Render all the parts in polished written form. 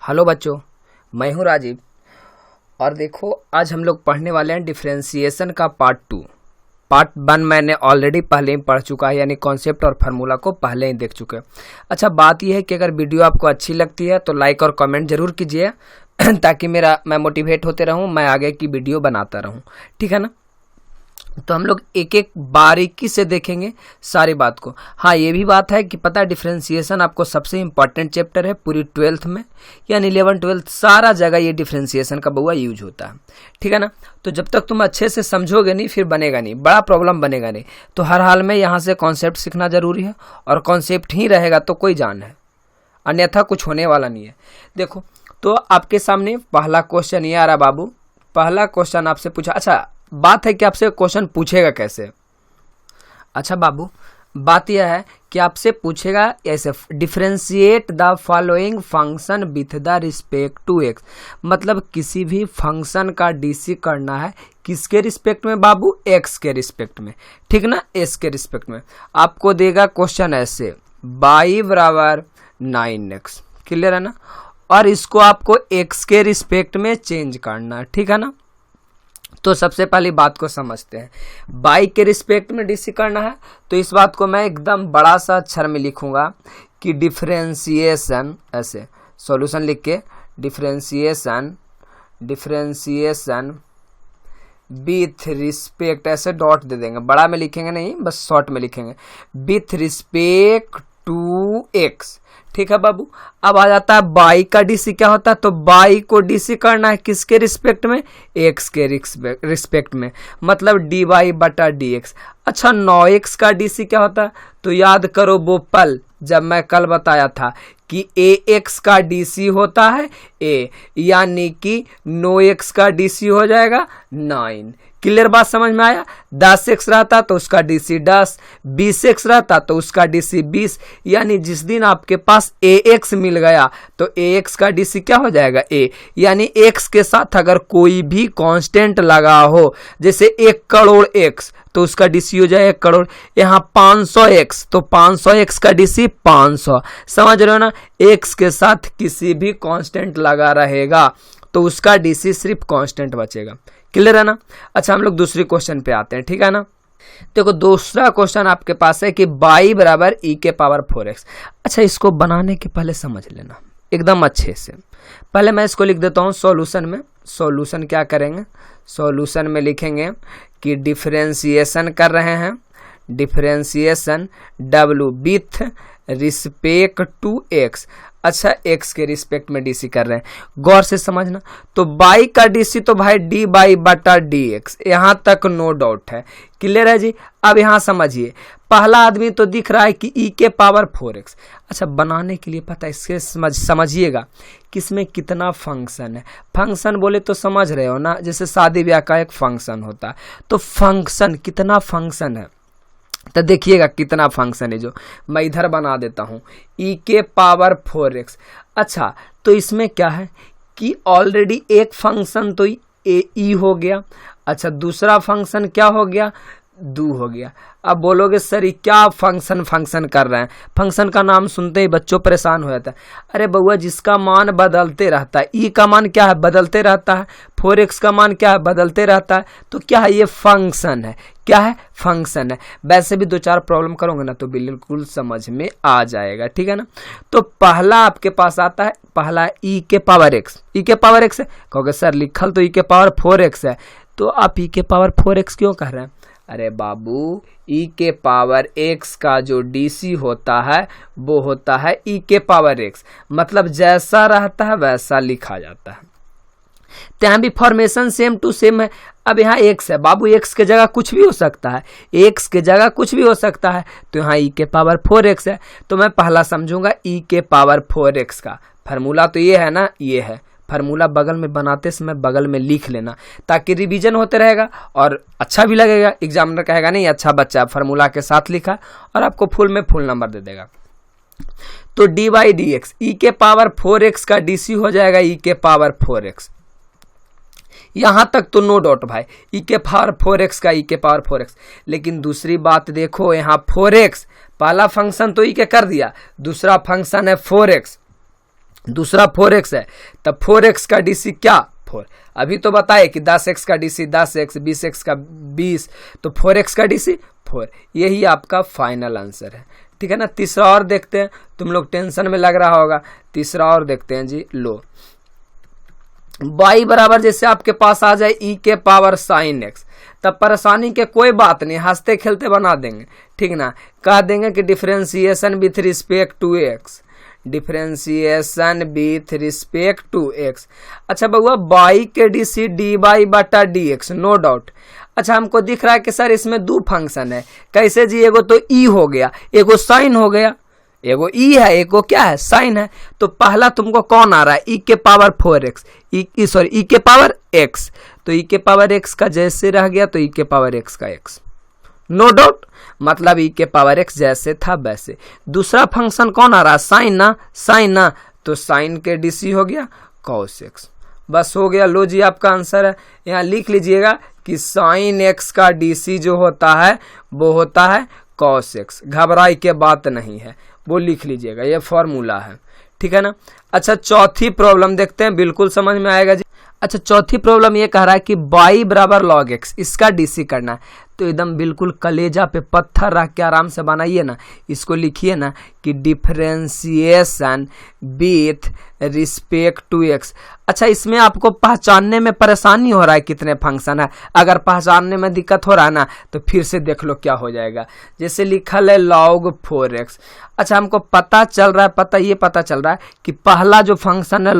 Hello बच्चों, मैं हूं राजीव और देखो आज हम लोग पढ़ने वाले हैं डिफरेंशिएशन का पार्ट 2। पार्ट 1 मैंने ऑलरेडी पहले ही पढ़ चुका है, यानी कॉन्सेप्ट और फार्मूला को पहले ही देख चुके हैं। अच्छा, बात यह है कि अगर वीडियो आपको अच्छी लगती है तो लाइक और कमेंट जरूर कीजिए ताकि मैं मोटिवेट होते रहूं, मैं आगे की वीडियो बनाता रहूं, ठीक है ना। तो हम लोग एक एक बारीकी से देखेंगे सारी बात को। हाँ, ये भी बात है कि पता है डिफरेंशिएशन आपको सबसे इम्पॉर्टेंट चैप्टर है पूरी 12th में, यानी 11 12 सारा जगह ये डिफरेंशिएशन का बहुआ यूज होता है, ठीक है ना। तो जब तक तुम अच्छे से समझोगे नहीं फिर बनेगा नहीं, बड़ा प्रॉब्लम बनेगा नहीं। तो हर हाल में यहाँ से कॉन्सेप्ट सीखना जरूरी है और कॉन्सेप्ट ही रहेगा तो कोई जान है, अन्यथा कुछ होने वाला नहीं है। देखो तो आपके सामने पहला क्वेश्चन ये आ रहा बाबू। पहला क्वेश्चन आपसे पूछा, अच्छा बात है कि आपसे क्वेश्चन पूछेगा कैसे। अच्छा बाबू, बात यह है कि आपसे पूछेगा ऐसे, differentiate the following function with the respect to x. मतलब किसी भी फंक्शन का डीसी करना है किसके रिस्पेक्ट में बाबू? एक्स के रिस्पेक्ट में, ठीक ना, एस के रिस्पेक्ट में। आपको देगा क्वेश्चन ऐसे, y बराबर 9x, क्लियर है ना, और इसको आपको एक्स के रिस्पेक्ट में चेंज करना है, ठीक है ना। तो सबसे पहली बात को समझते हैं, y के रिस्पेक्ट में डीसी करना है तो इस बात को मैं एकदम बड़ा सा अक्षर में लिखूंगा कि डिफरेंशिएशन, ऐसे सॉल्यूशन लिख के डिफरेंशिएशन विथ रिस्पेक्ट, ऐसे डॉट दे देंगे, बड़ा में लिखेंगे नहीं, बस शॉर्ट में लिखेंगे, विथ रिस्पेक्ट टू एक्स, ठीक है बाबू। अब आ जाता है बाई का डीसी क्या होता है, तो बाई को डीसी करना है किसके रिस्पेक्ट में? एक्स के रिस्पेक्ट में, मतलब डी वाई बटा डी एक्स। अच्छा 9x का डीसी क्या होता है, तो याद करो वो पल जब मैं कल बताया था कि ax का डीसी होता है a, यानी कि 9x का डीसी हो जाएगा 9। क्लियर बात समझ में आया? 10x रहता तो उसका डीसी 10, 20x रहता तो उसका डीसी 20, यानी जिस दिन आपके पास ax मिल गया तो ax का डीसी क्या हो जाएगा? a, यानी x के साथ अगर कोई भी कांस्टेंट लगा हो, जैसे 1 करोड़ x तो उसका डीसी हो जाए 1 करोड़। यहाँ 500x तो 500x का डीसी 500, समझ रहे हो ना। x के साथ किसी भी कांस्टेंट लगा रहेगा तो उसका डीसी सिर्फ कांस्टेंट बचेगा, क्लियर है ना। अच्छा हम लोग दूसरी क्वेश्चन पे आते हैं, ठीक है ना। देखो दूसरा क्वेश्चन आपके पास है कि y बराबर e के पावर 4x। अच्छा इसको बनाने के पहले समझ लेना एकदम अच्छे से। पहले मैं इसको लिख देता हूँ सॉल्यूशन में। सॉल्यूशन क्या करेंगे, सॉल्यूशन में लिखेंगे कि डिफरेंशिएशन कर रहे हैं, differentiation w with respect to x। अच्छा x के रिस्पेक्ट में डीसी कर रहे हैं, गौर से समझना। तो y का डीसी तो भाई डी वाई बटा डी एक्स, यहाँ तक नो डाउट है, क्लियर है जी। अब यहाँ समझिए, पहला आदमी तो दिख रहा है कि e के पावर 4x। अच्छा बनाने के लिए पता है इसके समझिएगा कि इसमें कितना फंक्शन है। फंक्शन बोले तो समझ रहे हो ना, जैसे शादी ब्याह का एक फंक्शन होता है, तो फंक्शन कितना फंक्शन है तो देखिएगा कितना फंक्शन है, जो मैं इधर बना देता हूँ e के पावर 4x। अच्छा तो इसमें क्या है कि ऑलरेडी एक फंक्शन तो e हो गया। अच्छा दूसरा फंक्शन क्या हो गया? 2 हो गया। अब बोलोगे सर ये क्या फंक्शन कर रहे हैं? फंक्शन का नाम सुनते ही बच्चों परेशान हो जाता है। अरे बउआ जिसका मान बदलते रहता है, ई का मान क्या है? बदलते रहता है। 4x का मान क्या है? बदलते रहता है। तो क्या है? ये फंक्शन है। क्या है? फंक्शन है। वैसे भी 2-4 प्रॉब्लम करोगे ना तो बिल्कुल समझ में आ जाएगा, ठीक है ना। तो पहला आपके पास आता है, पहला e के पावर x। e के पावर x है, कहोगे सर लिखल तो e के पावर 4x है, तो आप e के पावर 4x क्यों कह रहे हैं? अरे बाबू e के पावर x का जो डीसी होता है वो होता है e के पावर x, मतलब जैसा रहता है वैसा लिखा जाता है। यहाँ भी फॉर्मेशन सेम टू सेम है। अब यहाँ x है बाबू, x के जगह कुछ भी हो सकता है, x के जगह कुछ भी हो सकता है, तो यहाँ e के पावर 4x है। तो मैं पहला समझूंगा e के पावर 4x का फार्मूला तो ये है ना, ये है फार्मूला। बगल में बनाते समय बगल में लिख लेना ताकि रिवीजन होते रहेगा और अच्छा भी लगेगा। एग्जामिनर कहेगा नहीं अच्छा बच्चा फार्मूला के साथ लिखा, और आपको फुल में फुल नंबर दे देगा। तो डी वाई डी एक्स, ई के पावर 4x का डीसी हो जाएगा e के पावर 4x। यहां तक तो नो डाउट भाई, e के पावर 4x का e के पावर 4x। लेकिन दूसरी बात देखो, यहाँ 4x पहला फंक्शन तो e के कर दिया, दूसरा फंक्शन है 4x। दूसरा 4x है, तब 4x का डीसी क्या 4। अभी तो बताए कि 10x का डीसी 10x, 20x का 20, तो 4x का डीसी 4। यही आपका फाइनल आंसर है, ठीक है ना। तीसरा और देखते हैं, तुम लोग टेंशन में लग रहा होगा। तीसरा और देखते हैं जी, लो y बराबर जैसे आपके पास आ जाए e के पावर साइन x, तब परेशानी के कोई बात नहीं, हंसते खेलते बना देंगे, ठीक ना। कह देंगे कि differentiation with respect to x, differentiation with respect to x। अच्छा बउआ y के डी सी डी वाई बटा डी एक्स, नो डाउट। अच्छा हमको दिख रहा है कि सर इसमें दो फंक्शन है, कैसे जी, एगो तो e हो गया, एगो साइन हो गया, एगो ई है, एगो क्या है साइन है। तो पहला तुमको कौन आ रहा है, ई के पावर 4x, ई के पावर x, तो ई के पावर x का जैसे रह गया तो ई के पावर x का x, नो डाउट, मतलब ई के पावर x जैसे था वैसे। दूसरा फंक्शन कौन आ रहा है, साइन ना, तो साइन के डीसी हो गया cos x, बस हो गया। लो जी आपका आंसर है, यहाँ लिख लीजिएगा कि साइन x का डीसी जो होता है वो होता है cos x, घबराई के बात नहीं है, वो लिख लीजिएगा, ये फॉर्मूला है, ठीक है ना। अच्छा चौथी प्रॉब्लम देखते हैं, बिल्कुल समझ में आएगा जी। अच्छा चौथी प्रॉब्लम ये कह रहा है कि y बराबर log x, इसका डीसी करना है, तो एकदम बिल्कुल कलेजा पे पत्थर रख के आराम से बनाइए ना, इसको लिखिए ना कि differentiation with respect to x। अच्छा इसमें आपको पहचानने में परेशानी हो रहा है कितने फंक्शन है, अगर पहचानने में दिक्कत हो रहा है ना तो फिर से देख लो क्या हो जाएगा। जैसे लिखल है log 4x, अच्छा हमको पता चल रहा है, ये पता चल रहा है कि पहला जो फंक्शन है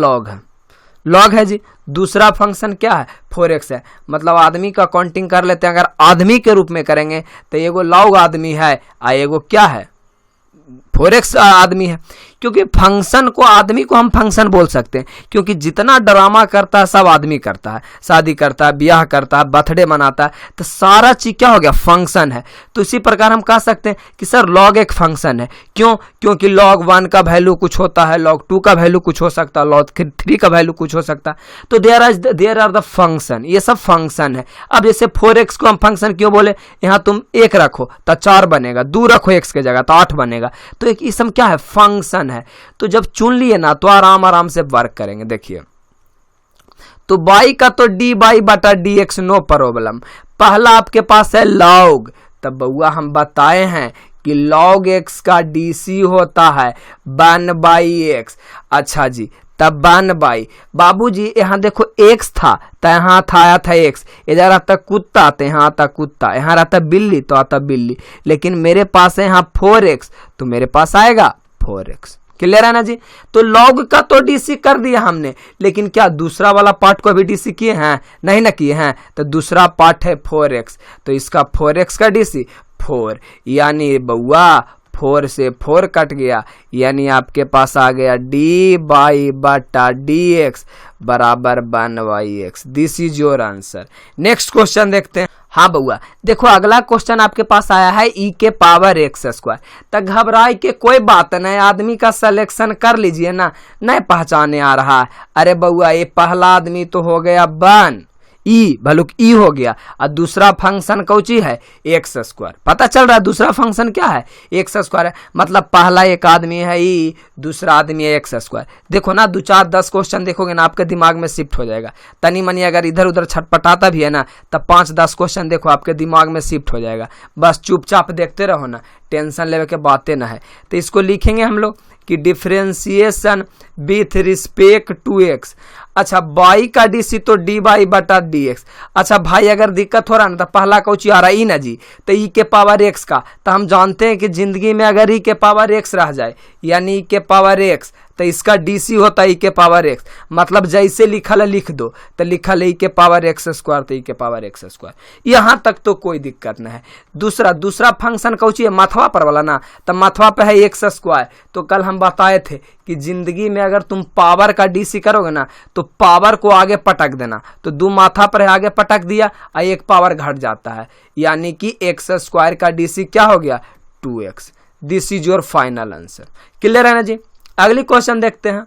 लॉग है जी, दूसरा फंक्शन क्या है 4x है, मतलब आदमी का काउंटिंग कर लेते हैं। अगर आदमी के रूप में करेंगे तो एगो लॉग आदमी है, एगो क्या है 4x आदमी है, क्योंकि फंक्शन को आदमी को हम फंक्शन बोल सकते हैं, क्योंकि जितना ड्रामा करता है सब आदमी करता है, शादी करता है, ब्याह करता है, बर्थडे मनाता है, तो सारा चीज क्या हो गया फंक्शन है। तो इसी प्रकार हम कह सकते हैं कि सर लॉग एक फंक्शन है, क्यों, क्योंकि log 1 का वैल्यू कुछ होता है, log 2 का वैल्यू कुछ हो सकता है, log 3 का वैल्यू कुछ हो सकता है, तो देयर आर द फंक्शन, ये सब फंक्शन है। अब जैसे 4x को हम फंक्शन क्यों बोले, यहाँ तुम 1 रखो तो 4 बनेगा, 2 रखो x के जगह तो 8 बनेगा, तो एक इसम क्या है फंक्शन है। तो जब चुन लिए ना तो आराम से वर्क करेंगे। देखिए तो y का तो dy बटा dx नो प्रॉब्लम, पहला आपके पास है log, तब बउआ हम बताए हैं कि log x का dc होता है 1/x। अच्छा जी तब 1/, बाबूजी यहाँ देखो x था तो यहाँ था आया था x, इधर आता कुत्ता तो यहाँ आता कुत्ता, यहाँ आता बिल्ली तो आता बिल्ली, लेकिन मेरे पास है यहाँ 4x तो मेरे पास आएगा 4x। क्लियर है ना जी। तो log का तो डीसी कर दिया हमने, लेकिन क्या दूसरा वाला पार्ट को भी डीसी किए हैं, नहीं ना किए हैं, तो दूसरा पार्ट है 4x, तो इसका 4x का डीसी 4, यानी बउआ 4 से 4 कट गया, यानी आपके पास आ गया dy बटा dx बराबर 1/x। This is your answer. Next question देखते हैं। हाँ बउआ देखो अगला क्वेश्चन आपके पास आया है e के पावर x स्क्वायर, तो घबराए के कोई बात नहीं, आदमी का सिलेक्शन कर लीजिए ना, नहीं पहचाने आ रहा है। अरे बउआ ये पहला आदमी तो हो गया 1 ई भलुक ई हो गया, और दूसरा फंक्शन कौची है एक्स स्क्वायर, पता चल रहा है दूसरा फंक्शन क्या है एक्स स्क्वायर है, मतलब पहला एक आदमी है ई, दूसरा आदमी है एक्स स्क्वायर। देखो ना 2 4 10 क्वेश्चन देखोगे ना आपके दिमाग में शिफ्ट हो जाएगा, तनी मनी अगर इधर उधर छटपटाता भी है ना तब 5 10 क्वेश्चन देखो आपके दिमाग में शिफ्ट हो जाएगा, बस चुपचाप देखते रहो ना, टेंशन लेवे के बातें ना है। तो इसको लिखेंगे हम लोग कि differentiation with respect to x. अच्छा y का डीसी तो dy बटा dx। अच्छा भाई अगर दिक्कत हो रहा है ना तो पहला कौची आ रहा है ई ना जी, तो ई के पावर x का, तो हम जानते हैं कि जिंदगी में अगर ई के पावर x रह जाए यानी ई के पावर x, तो इसका डीसी होता है ई के पावर x, मतलब जैसे लिखल है लिख दो, तो लिखल है ई के पावर x स्क्वायर तो ई के पावर x स्क्वायर, यहाँ तक तो कोई दिक्कत नहीं है। दूसरा फंक्शन कौची है माथवा पर वाला ना, तो माथवा पे है एक्स स्क्वायर, तो कल हम बताए थे कि जिंदगी में अगर तुम पावर का डीसी करोगे ना तो पावर को आगे पटक देना, तो 2 माथा पर आगे पटक दिया और 1 पावर घट जाता है, यानी कि एक्स स्क्वायर का डीसी क्या हो गया 2x। This is your final answer. Clear है ना जी। अगली क्वेश्चन देखते हैं।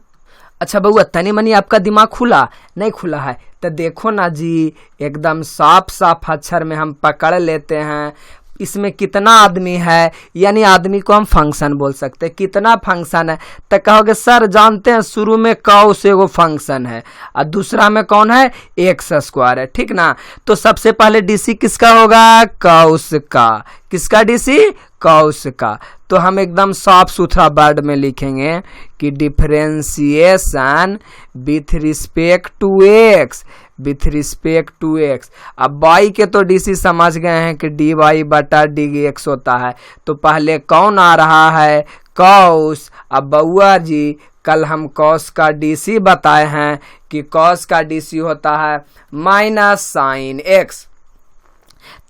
अच्छा बउआ तनी मनी आपका दिमाग खुला नहीं खुला है, तो देखो ना जी एकदम साफ साफ अक्षर में हम पकड़ लेते हैं, इसमें कितना आदमी है, यानी आदमी को हम फंक्शन बोल सकते हैं। कितना फंक्शन है तो कहोगे सर जानते हैं शुरू में कॉस एगो फंक्शन है और दूसरा में कौन है, एक्स स्क्वायर है, ठीक ना। तो सबसे पहले डीसी किसका होगा, कॉस का। किसका डीसी, कॉस का। तो हम एकदम साफ सुथरा वर्ड में लिखेंगे कि differentiation with respect to x, with respect to x. अब वाई के तो डीसी समझ गए हैं कि डी वाई बटा डी एक्स होता है, तो पहले कौन आ रहा है, कॉस। अब बउआ जी कल हम कॉस का डीसी बताए हैं कि कॉस का डीसी होता है माइनस साइन एक्स,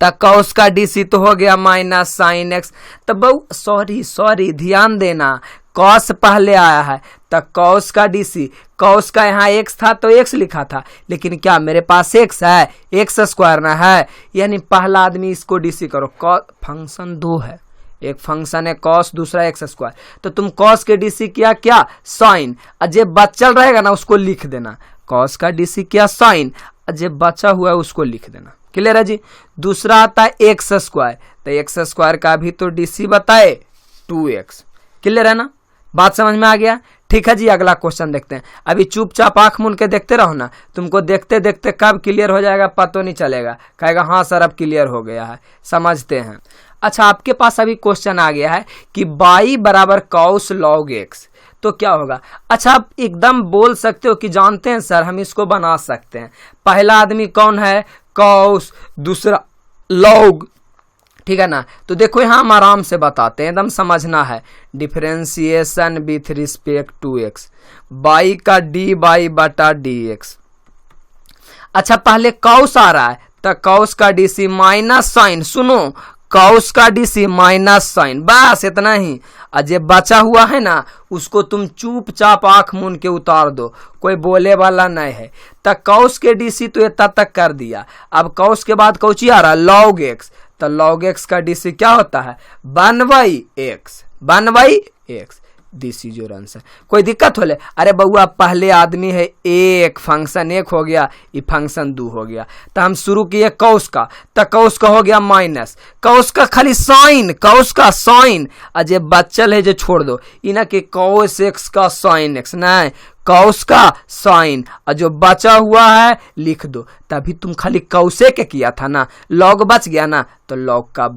तो कॉस का डीसी तो हो गया माइनस साइन एक्स। तो बहु सॉरी ध्यान देना, कॉस पहले आया है तो कॉस का डीसी, कॉस का यहाँ एक्स था तो एक्स लिखा था, लेकिन क्या मेरे पास एक्स है, एक्स स्क्वायर ना है, यानी पहला आदमी इसको डीसी करो। फंक्शन दो है, एक फंक्शन है कॉस, दूसरा एक्स स्क्वायर, तो तुम कॉस के डीसी किया क्या, साइन। जो बचल रहेगा ना उसको लिख देना, कॉस का डीसी किया साइन, जो बचा हुआ है उसको लिख देना। क्लियर है जी। दूसरा आता है एक्स स्क्वायर, तो एक्स स्क्वायर का भी तो डीसी बताए 2x। क्लियर है ना, बात समझ में आ गया। ठीक है जी, अगला क्वेश्चन देखते हैं। अभी चुपचाप आंख मूंद के देखते रहो ना, तुमको देखते देखते कब क्लियर हो जाएगा पता नहीं चलेगा, कहेगा हाँ सर अब क्लियर हो गया है। समझते हैं। अच्छा, आपके पास अभी क्वेश्चन आ गया है कि y बराबर कॉस लॉग एक्स, तो क्या होगा। अच्छा, आप एकदम बोल सकते हो कि जानते हैं सर हम इसको बना सकते हैं। पहला आदमी कौन है, कॉस, दूसरा लॉग, ठीक है ना। तो देखो यहाँ हम आराम से बताते हैं, एकदम समझना है। Differentiation with respect to x, y का डी बाई बटा डी एक्स। अच्छा, पहले कॉस आ रहा है तो कॉस का डीसी माइनस साइन, सुनो कॉस का डीसी माइनस साइन, बस इतना ही। अजय बचा हुआ है ना उसको तुम चुपचाप आंख मूंद के उतार दो, कोई बोले वाला नहीं है। तक कॉस के डीसी तो इतना तक कर दिया। अब कॉस के बाद कौची आ रहा है, लॉग एक्स, तो लॉग एक्स का डीसी क्या होता है, 1/x, 1/x। This is your answer. कोई दिक्कत हो ले, अरे बउआ पहले आदमी है एक, फंक्शन एक हो गया, ये फंक्शन 2 हो गया। तो हम शुरू किए कॉस का, तो कॉस का हो गया माइनस, कॉस का खाली साइन, कॉस का साइन, अजय बच्चल है जो छोड़ दो, इना के कॉस एक्स का साइन एक्स, नहीं कॉस का साइन, और जो बचा हुआ है लिख दो। तभी तुम खाली कौसे के किया था ना, लॉग बच गया ना, तो लॉग का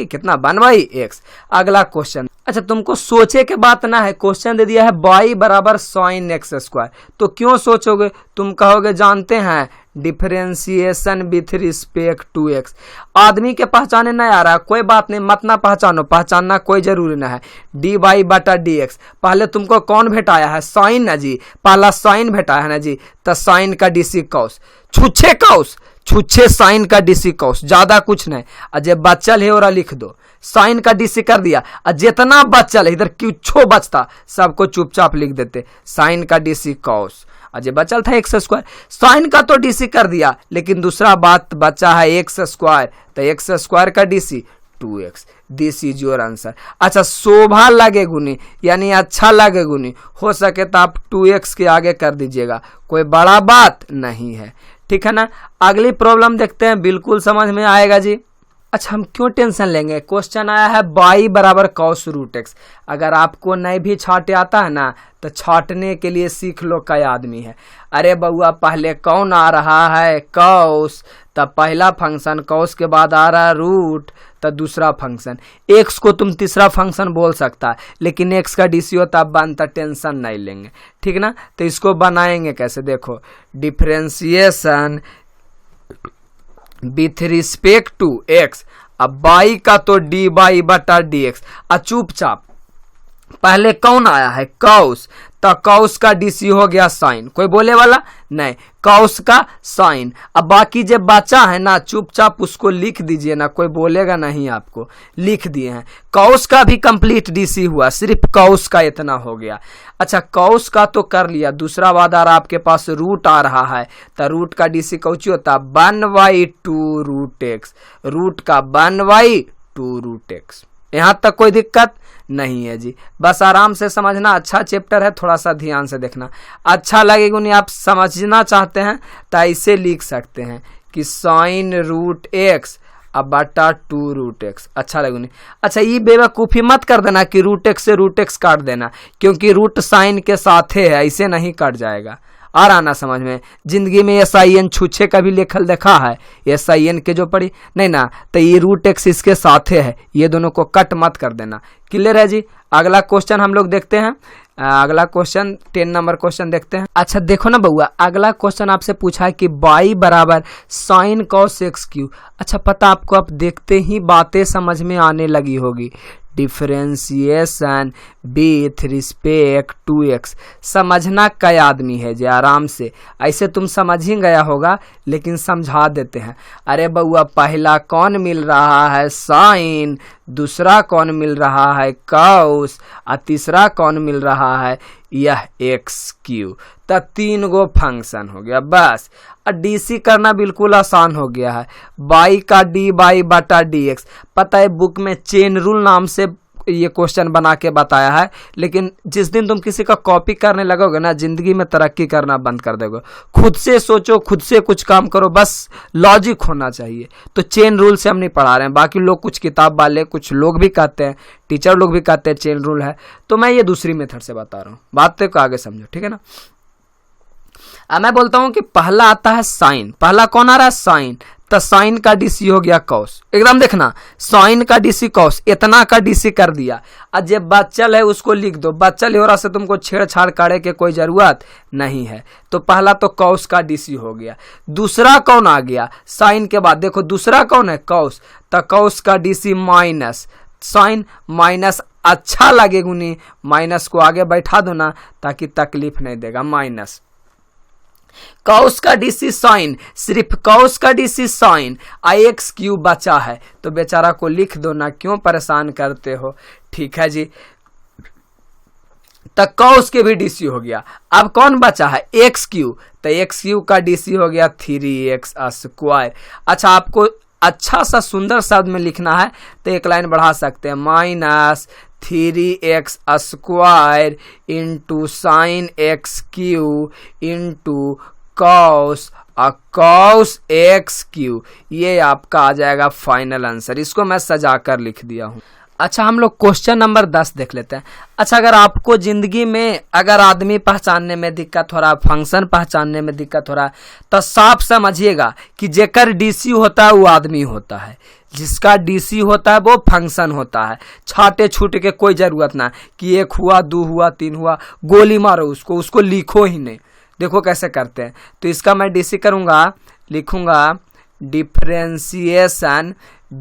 कितना 1/x। अगला क्वेश्चन। अच्छा, तुमको सोचे के बात ना है, क्वेश्चन दे दिया है y बराबर साइन एक्स स्क्वायर, तो क्यों सोचोगे, तुम कहोगे जानते हैं differentiation with respect to x. आदमी के पहचाने नहीं आ रहा, कोई बात नहीं, मत ना पहचानो, पहचानना कोई जरूरी ना है। डी वाई बटा डी एक्स, पहले तुमको कौन भेटाया है, साइन ना जी, पहला साइन भेटाया है ना जी, तो साइन का डीसी कॉस, छुच्छे कॉस, छुच्छे साइन का डीसी कॉस, ज्यादा कुछ नहीं। अजय बचल है और लिख दो, साइन का डीसी कर दिया, और जितना बचल है इधर कुछो बचता सबको चुपचाप लिख देते, साइन का डीसी कॉस, अजय बचल था एक्स स्क्वायर, साइन का तो डीसी कर दिया, लेकिन दूसरा बात बचा है एक्स स्क्वायर, तो एक्स स्क्वायर का DC 2x। This is your answer. अच्छा, शोभा लगे गुनी, यानी अच्छा लगे गुनी, हो सके तो आप 2x के आगे कर दीजिएगा, कोई बड़ा बात नहीं है, ठीक है ना। अगली प्रॉब्लम देखते हैं, बिल्कुल समझ में आएगा जी। अच्छा, हम क्यों टेंशन लेंगे, क्वेश्चन आया है y बराबर कॉस रूट एक्स। अगर आपको नहीं भी छाटे आता है ना तो छाटने के लिए सीख लो, कई आदमी है। अरे बउआ पहले कौन आ रहा है, कॉस, तब पहला फंक्शन, कॉस के बाद आ रहा है रूट, तो दूसरा फंक्शन, एक्स को तुम तीसरा फंक्शन बोल सकता है, लेकिन एक्स का डीसी होता बनता, टेंशन नहीं लेंगे, ठीक ना। तो इसको बनाएंगे कैसे, देखो differentiation with respect to x, अब y का तो डी बाई बटा डी एक्स। चुपचाप पहले कौन आया है, कॉस, तो कॉस का डीसी हो गया साइन, कोई बोले वाला नहीं, कॉस का साइन। अब बाकी जो बचा है ना चुपचाप उसको लिख दीजिए ना, कोई बोलेगा नहीं, आपको लिख दिए हैं। कॉस का भी कंप्लीट डीसी हुआ, सिर्फ कॉस का इतना हो गया। अच्छा, कॉस का तो कर लिया, दूसरा बात आ रहा आपके पास रूट आ रहा है, तो रूट का डीसी कौची होता है 1/2 रूट एक्स, रूट का 1/2 रूट एक्स। यहाँ तक कोई दिक्कत नहीं है जी, बस आराम से समझना। अच्छा चैप्टर है, थोड़ा सा ध्यान से देखना, अच्छा लगेगा नहीं, आप समझना चाहते हैं तो ऐसे लिख सकते हैं कि साइन रूट एक्स अब बटा 2 रूट एक्स। अच्छा लगे नहीं? अच्छा ये बेवकूफ़ी मत कर देना कि रूट एक्स से रूट एक्स काट देना, क्योंकि रूट साइन के साथ है, ऐसे नहीं कट जाएगा। आ रहा ना समझ में? जिंदगी में SIN छूछे का भी लेखल देखा है? SIN के जो पढ़ी नहीं ना, तो ये रूट एक्स इसके साथ है, ये दोनों को कट मत कर देना। क्लियर है जी? अगला क्वेश्चन हम लोग देखते हैं। अगला क्वेश्चन 10 नंबर क्वेश्चन देखते हैं। अच्छा देखो ना बउआ, अगला क्वेश्चन आपसे पूछा है कि y बराबर साइन कॉस एक्स क्यू। अच्छा पता आपको, आप देखते ही बातें समझ में आने लगी होगी। Differentiation with respect to x, समझना कई आदमी है जी आराम से, ऐसे तुम समझ ही गया होगा, लेकिन समझा देते हैं। अरे बउआ, पहला कौन मिल रहा है? साइन, दूसरा कौन मिल रहा है? कॉस, और तीसरा कौन मिल रहा है? यह एक्स क्यू। तो 3 गो फंक्शन हो गया बस। और डीसी करना बिल्कुल आसान हो गया है। बाई का डी बाई बटा डी एक्स। पता है बुक में चेन रूल नाम से ये क्वेश्चन बना के बताया है, लेकिन जिस दिन तुम किसी का कॉपी करने लगोगे ना, जिंदगी में तरक्की करना बंद कर दोगे। खुद से सोचो, खुद से कुछ काम करो, बस लॉजिक होना चाहिए। तो चेन रूल से हम नहीं पढ़ा रहे हैं। बाकी लोग कुछ किताब वाले, कुछ लोग भी कहते हैं, टीचर लोग भी कहते हैं चेन रूल है, तो मैं ये दूसरी मेथड से बता रहा हूँ। बात को आगे समझो, ठीक है ना? अब मैं बोलता हूं कि पहला आता है साइन। पहला कौन आ रहा है? साइन। तो साइन का डीसी हो गया कॉस। एकदम देखना, साइन का डीसी कॉस, इतना का डीसी कर दिया। अब जब बच्चल है उसको लिख दो। बच्चल हो रहा से तुमको छेड़छाड़ करे के कोई जरूरत नहीं है। तो पहला तो कॉस का डीसी हो गया। दूसरा कौन आ गया? साइन के बाद देखो दूसरा कौन है? कॉस। तो कॉस का डीसी माइनस। साइन माइनस अच्छा लगेगा नहीं, माइनस को आगे बैठा दो ना, ताकि तकलीफ नहीं देगा। माइनस कॉस का डीसी साइन, सिर्फ कॉस का डीसी साइन। एक्स क्यू बचा है, तो बेचारा को लिख दो ना, क्यों परेशान करते हो? ठीक है जी। तो कॉस के भी डीसी हो गया। अब कौन बचा है? X Q. तो एक्स क्यू का डीसी हो गया 3x स्क्वायर। अच्छा आपको अच्छा सा सुंदर शब्द में लिखना है तो एक लाइन बढ़ा सकते हैं, minus 3x square into sine x Q into cos cos x Q. ये आपका आ जाएगा फाइनल आंसर। इसको मैं सजा कर लिख दिया हूं। अच्छा हम लोग क्वेश्चन नंबर 10 देख लेते हैं। अच्छा अगर आपको जिंदगी में अगर आदमी पहचानने में दिक्कत हो रहा है, फंक्शन पहचानने में दिक्कत हो रहा है, तो साफ समझिएगा कि जेकर डीसी होता है वो आदमी होता है, जिसका डीसी होता है वो फंक्शन होता है। छाटे छूटे के कोई जरूरत ना कि 1 हुआ 2 हुआ 3 हुआ, गोली मारो उसको, उसको लिखो ही नहीं। देखो कैसे करते हैं। तो इसका मैं डीसी करूंगा, लिखूंगा differentiation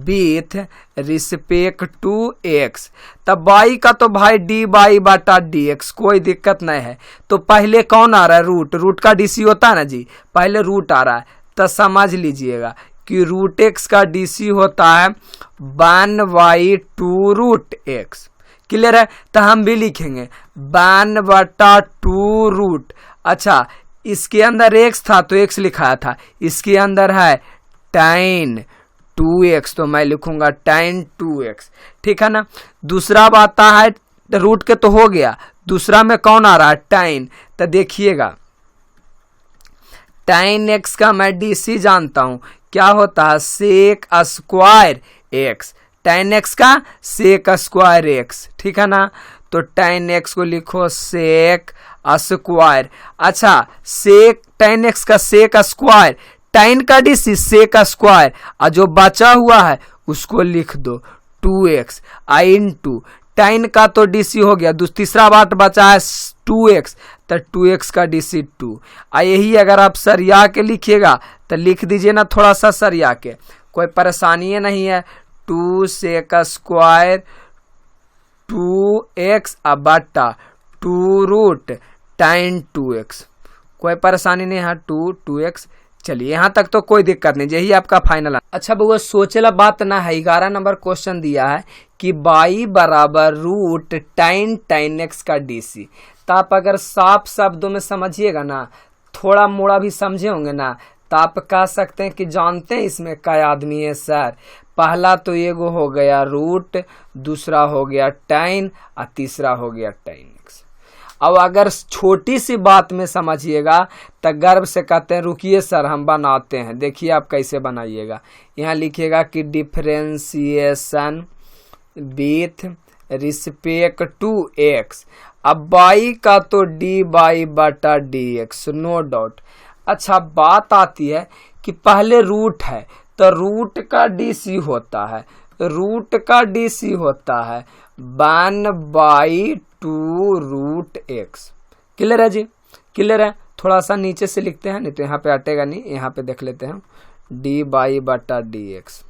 with respect to x. तब बाई का तो भाई डी बाई बटा डी एक्स, कोई दिक्कत नहीं है। तो पहले कौन आ रहा है? रूट। रूट का डीसी होता है ना जी, पहले रूट आ रहा है। तो समझ लीजिएगा कि रूट एक्स का डीसी होता है 1/2 रूट एक्स। क्लियर है? तो हम भी लिखेंगे 1/2 रूट। अच्छा इसके अंदर एक्स था तो एक्स लिखाया था, इसके अंदर है tan 2x, तो मैं लिखूंगा tan 2x। ठीक है ना? दूसरा आता है रूट के तो हो गया, दूसरा में कौन आ रहा है? tan। तो देखिएगा tan x का मैं डीसी जानता हूं, क्या होता है? Sec square x. tan x का सेक स्क्वायर एक्स। ठीक है ना? तो tan x को लिखो सेक स्क्वायर। अच्छा सेक tan x का सेक स्क्वायर, tan का डीसी सेक स्क्वायर, और जो बचा हुआ है उसको लिख दो 2x इंटू tan का तो डीसी हो गया, तीसरा बात बचा है 2x, तो 2x का डीसी 2। यही अगर आप सरिया के लिखिएगा तो लिख दीजिए ना थोड़ा सा सरिया के, कोई परेशानी नहीं है। 2 सेक स्क्वायर 2x बटा 2 रूट tan 2x, कोई परेशानी नहीं है। 2x। चलिए यहाँ तक तो कोई दिक्कत नहीं, यही आपका फाइनल। अच्छा बउआ सोचेला बात ना है, 11 नंबर क्वेश्चन दिया है कि y बराबर रूट tan x का डीसी। तो आप अगर साफ शब्दों में समझिएगा ना, थोड़ा मोड़ा भी समझे होंगे ना, तो आप कह सकते हैं कि जानते हैं इसमें क्या आदमी है सर? पहला तो एगो हो गया रूट, दूसरा हो गया tan और तीसरा हो गया tan x। अब अगर छोटी सी बात में समझिएगा तो गर्व से कहते हैं रुकिए सर हम बनाते हैं। देखिए आप कैसे बनाइएगा। यहाँ लिखिएगा कि differentiation with respect to x. अब बाई का तो डी बाई बटा डी एक्स, नो डाउट। अच्छा बात आती है कि पहले रूट है तो रूट का डीसी होता है, रूट का डीसी होता है 1/2 रूट एक्स। क्लियर है जी, क्लियर है। थोड़ा सा नीचे से लिखते हैं, नहीं तो यहाँ पे अटेगा नहीं। यहाँ पे देख लेते हैं डी बाई बटा डी एक्स।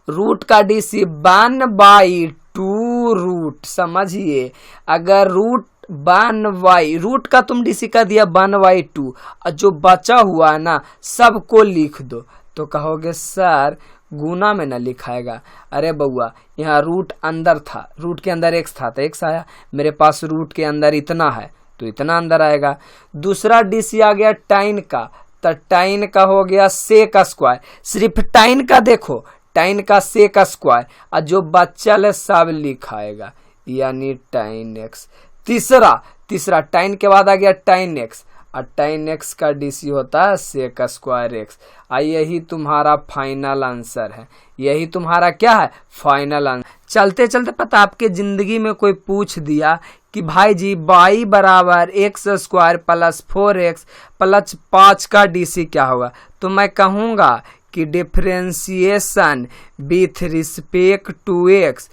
रूट का डीसी 1/2 रूट। समझिए अगर रूट 1/, रूट का तुम डीसी का दिया 1/2 और जो बचा हुआ है ना सबको लिख दो। तो कहोगे सर गुना में ना लिखाएगा। अरे बउआ यहाँ रूट अंदर था, रूट के अंदर एक्स था तो एक्स आया, मेरे पास रूट के अंदर इतना है तो इतना अंदर आएगा। दूसरा डीसी आ गया टाइन का, तो टाइन का हो गया सेक स्क्वायर। सिर्फ टाइन का देखो, टाइन का सेक स्क्वायर और जो बच्चल है सब लिखाएगा यानी टाइन एक्स। तीसरा टाइन के बाद आ गया टाइन एक्स और टाइन एक्स का डीसी होता है सेक स्क्वायर एक्स। यही तुम्हारा फाइनल आंसर है, यही तुम्हारा क्या है फाइनल आंसर। चलते चलते पता आपके जिंदगी में कोई पूछ दिया कि भाई जी y बराबर x square plus 4x plus 5 का डीसी क्या होगा, तो मैं कहूँगा कि differentiation with respect to x.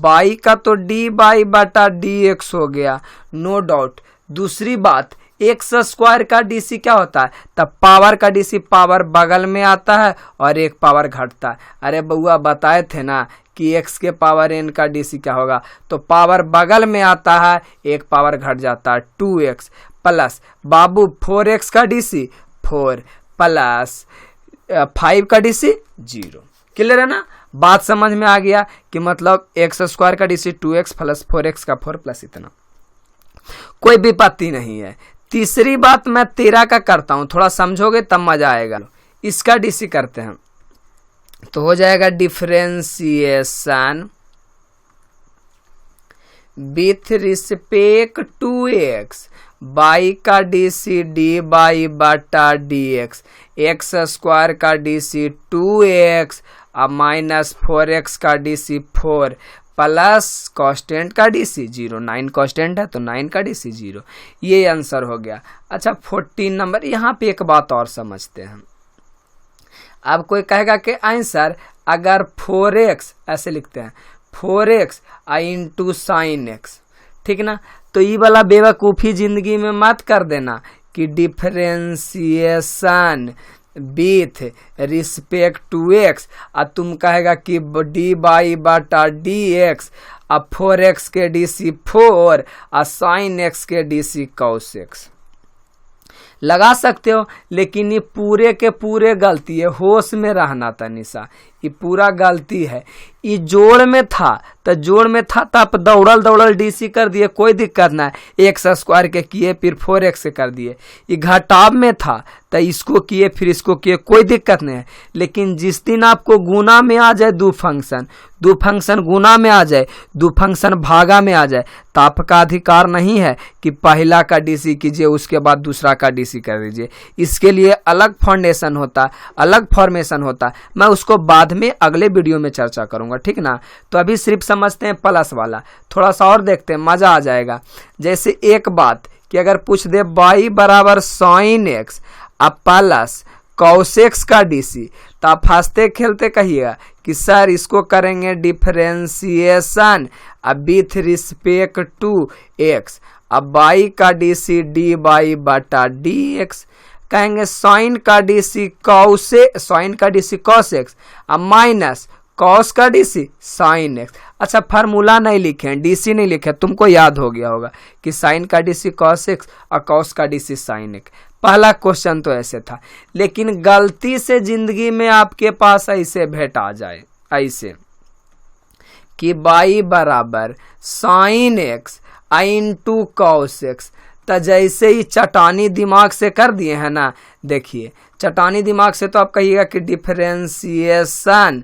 y का तो डी बाई बटा डी एक्स हो गया, नो डाउट। दूसरी बात एक्स स्क्वायर का डीसी क्या होता है, तब पावर का डीसी पावर बगल में आता है और एक पावर घटता है। अरे बउआ बताए थे ना कि x के पावर n का डीसी क्या होगा, तो पावर बगल में आता है एक पावर घट जाता है 2x प्लस बाबू 4x का डीसी 4 प्लस 5 का डीसी 0। क्लियर है ना, बात समझ में आ गया कि मतलब एक्स स्क्वायर का डीसी 2x प्लस 4x का 4 प्लस इतना, कोई विपत्ति नहीं है। तीसरी बात मैं 13 का करता हूं, थोड़ा समझोगे तब मजा आएगा। इसका डीसी करते हैं तो हो जाएगा differentiation with respect to x. y का डीसी डी बाई बटा डी एक्स, एक्स स्क्वायर का डीसी 2x और माइनस 4x का डीसी 4 प्लस कांस्टेंट का डीसी 0। 9 कांस्टेंट है तो 9 का डीसी 0। ये आंसर हो गया। अच्छा 14 नंबर, यहाँ पे एक बात और समझते हैं। अब कोई कहेगा कि आंसर अगर 4x ऐसे लिखते हैं 4x इंटू साइन एक्स, ठीक ना, तो ये वाला बेवकूफ़ी जिंदगी में मत कर देना कि differentiation with respect to x और तुम कहेगा कि डी बाई बटा डी एक्स और 4x के डीसी 4 और साइन एक्स के डीसी कॉस एक्स लगा सकते हो, लेकिन ये पूरे के पूरे गलती है। होश में रहना था निशा, ये पूरा गलती है। ये जोड़ में था तो जोड़ में था तो आप दौड़ल डीसी कर दिए, कोई दिक्कत ना है। एक्स स्क्वायर के किए फिर 4x से कर दिए। ये घटाव में था तो इसको किए फिर इसको किए, कोई दिक्कत नहीं है। लेकिन जिस दिन आपको गुना में आ जाए दो फंक्शन गुना में आ जाए, दो फंक्शन भागा में आ जाए, तो आपका अधिकार नहीं है कि पहला का डीसी कीजिए उसके बाद दूसरा का डीसी कर दीजिए। इसके लिए अलग फाउंडेशन होता, अलग फॉर्मेशन होता, मैं उसको बाद में अगले वीडियो में चर्चा करूंगा, ठीक ना। तो अभी सिर्फ समझते हैं प्लस वाला, थोड़ा सा और देखते हैं, मजा आ जाएगा। जैसे एक बात कि अगर पूछ दे y बराबर साइन एक्स अब प्लस कॉस एक्स का डीसी, तो आप हंसते खेलते कहिएगा कि सर इसको करेंगे डिफरेंशिएशन अब विथ रिस्पेक्ट टू एक्स, अब y का डीसी डी बाई बटा डी एक्स, कहेंगे साइन का डीसी कॉस एक्स अब माइनस कॉस का डीसी साइन एक्स। अच्छा फार्मूला नहीं लिखे, डीसी नहीं लिखे, तुमको याद हो गया होगा कि साइन का डीसी कॉस एक्स और कॉस का डीसी साइन एक्स। पहला क्वेश्चन तो ऐसे था, लेकिन गलती से जिंदगी में आपके पास ऐसे भेंट आ जाए ऐसे कि y बराबर sine x into cos x, तो जैसे ही चटानी दिमाग से कर दिए हैं ना, देखिए चटानी दिमाग से तो आप कहिएगा कि differentiation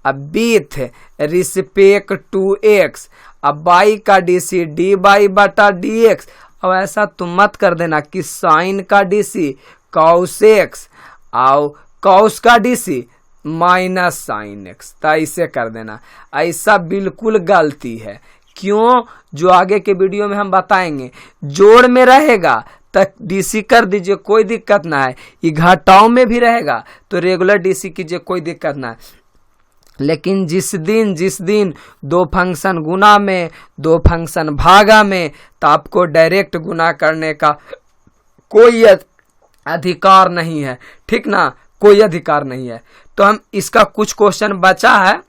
with respect to x अब बाई का डीसी डी बाई बटा डी एक्स। अब ऐसा तुम मत कर देना कि साइन का डीसी कॉस एक्स और कॉस का डीसी माइनस साइन एक्स, तो ऐसे कर देना। ऐसा बिल्कुल गलती है। क्यों? जो आगे के वीडियो में हम बताएंगे। जोड़ में रहेगा तो डीसी कर दीजिए, कोई दिक्कत ना है। ये घटाव में भी रहेगा तो रेगुलर डीसी कीजिए, कोई दिक्कत ना है। लेकिन जिस दिन दो फंक्शन गुना में, दो फंक्शन भागा में, तो आपको डायरेक्ट गुना करने का कोई अधिकार नहीं है, ठीक ना, कोई अधिकार नहीं है। तो हम इसका कुछ क्वेश्चन बचा है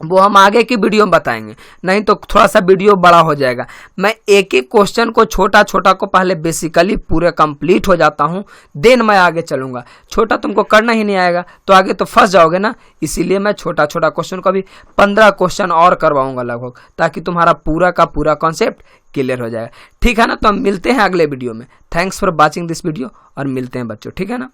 वो हम आगे की वीडियो में बताएंगे, नहीं तो थोड़ा सा वीडियो बड़ा हो जाएगा। मैं एक एक क्वेश्चन को छोटा छोटा को पहले बेसिकली पूरे कंप्लीट हो जाता हूं, देन मैं आगे चलूंगा। छोटा तुमको करना ही नहीं आएगा तो आगे तो फंस जाओगे ना, इसीलिए मैं छोटा छोटा क्वेश्चन को भी 15 क्वेश्चन और करवाऊंगा लगभग, ताकि तुम्हारा पूरा का पूरा कॉन्सेप्ट क्लियर हो जाएगा। ठीक है ना, तो हम मिलते हैं अगले वीडियो में। Thanks for watching this video और मिलते हैं बच्चों, ठीक है ना।